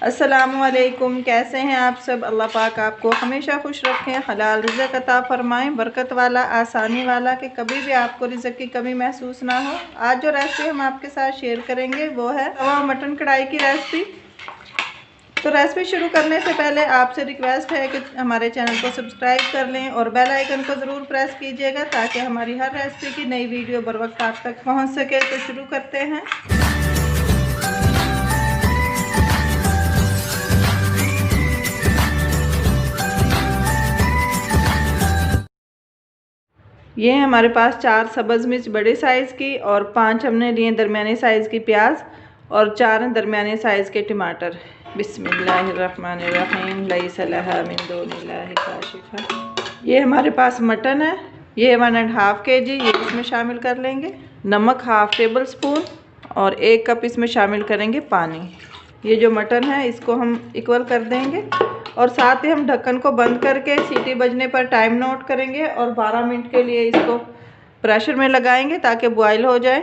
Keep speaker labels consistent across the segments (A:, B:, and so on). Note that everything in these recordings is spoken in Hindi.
A: अस्सलामुअलैकुम, कैसे हैं आप सब। अल्लाह पाक आपको हमेशा खुश रखें, हलाल रिज़्क़ अता फ़रमाएं, बरकत वाला, आसानी वाला, कि कभी भी आपको रिज़्क़ की कमी महसूस ना हो। आज जो रेसिपी हम आपके साथ शेयर करेंगे वो है तवा मटन कढ़ाई की रेसिपी। तो रेसिपी शुरू करने से पहले आपसे रिक्वेस्ट है कि हमारे चैनल को सब्सक्राइब कर लें और बेल आइकन को ज़रूर प्रेस कीजिएगा ताकि हमारी हर रेसिपी की नई वीडियो बर वक्त आप तक पहुँच सके। तो शुरू करते हैं। ये हमारे पास 4 सब्ज़ मिर्च बड़े साइज़ की और 5 हमने लिए दरमियाने साइज़ की प्याज और 4 दरमियाने साइज़ के टमाटर। बिस्मिल्लाहिर्रहमानिर्रहीम। लैसा लहा मिन दूनिल्लाहि काशिफा। ये हमारे पास मटन है, ये 1.5 kg, ये इसमें शामिल कर लेंगे। नमक 1/2 टेबल स्पून और 1 कप इसमें शामिल करेंगे पानी। ये जो मटन है इसको हम इक्वल कर देंगे और साथ ही हम ढक्कन को बंद करके सीटी बजने पर टाइम नोट करेंगे और 12 मिनट के लिए इसको प्रेशर में लगाएंगे ताकि बॉयल हो जाए।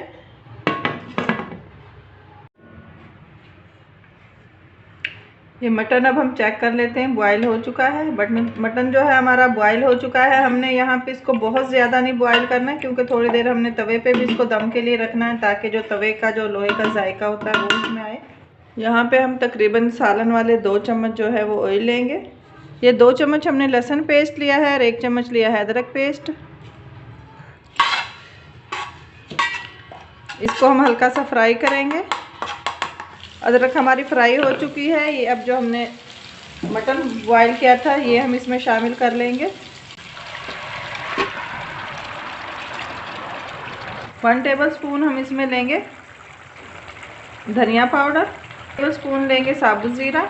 A: ये मटन अब हम चेक कर लेते हैं, बॉयल हो चुका है। बट मटन जो है हमारा बॉयल हो चुका है। हमने यहाँ पे इसको बहुत ज़्यादा नहीं बॉयल करना है क्योंकि थोड़ी देर हमने तवे पे भी इसको दम के लिए रखना है ताकि जो तवे का जो लोहे का जायका होता है वो इसमें आए। यहाँ पे हम तकरीबन सालन वाले 2 चम्मच जो है वो ऑयल लेंगे। ये 2 चम्मच हमने लहसुन पेस्ट लिया है और 1 चम्मच लिया है अदरक पेस्ट। इसको हम हल्का सा फ्राई करेंगे। अदरक हमारी फ्राई हो चुकी है। ये अब जो हमने मटन बॉयल किया था ये हम इसमें शामिल कर लेंगे। 1 टेबल स्पून हम इसमें लेंगे धनिया पाउडर, 1 टेबल स्पून लेंगे साबुत ज़ीरा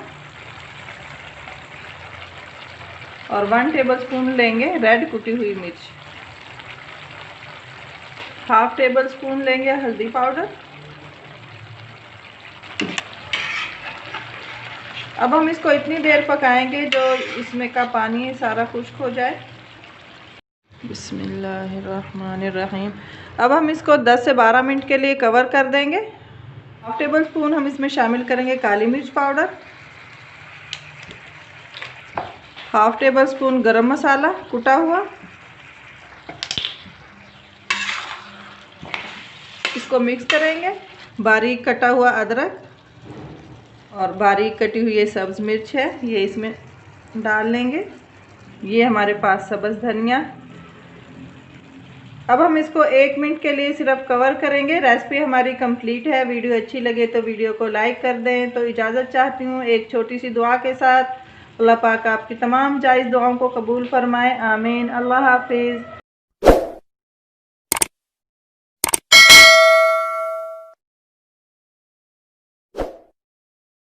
A: और 1 टेबल स्पून लेंगे रेड कुटी हुई मिर्च। 1/2 टेबल स्पून लेंगे हल्दी पाउडर। अब हम इसको इतनी देर पकाएंगे जो इसमें का पानी है सारा खुश्क हो जाए। बिस्मिल्लाहिर्रहमानिर्रहीम। अब हम इसको 10 से 12 मिनट के लिए कवर कर देंगे। 1/2 टेबल स्पून हम इसमें शामिल करेंगे काली मिर्च पाउडर, 1/2 टेबल स्पून गरम मसाला कुटा हुआ। इसको मिक्स करेंगे। बारीक कटा हुआ अदरक और बारीक कटी हुई ये सब्ज़ मिर्च है ये इसमें डाल लेंगे। ये हमारे पास सब्ज़ धनिया। अब हम इसको 1 मिनट के लिए सिर्फ कवर करेंगे। रेसिपी हमारी कंप्लीट है। वीडियो अच्छी लगे तो वीडियो को लाइक कर दें। तो इजाज़त चाहती हूँ एक छोटी सी दुआ के साथ। अल्लाह पाक आपकी तमाम जायज़ दुआओं को कबूल फरमाए, आमीन। अल्लाह हाफिज़।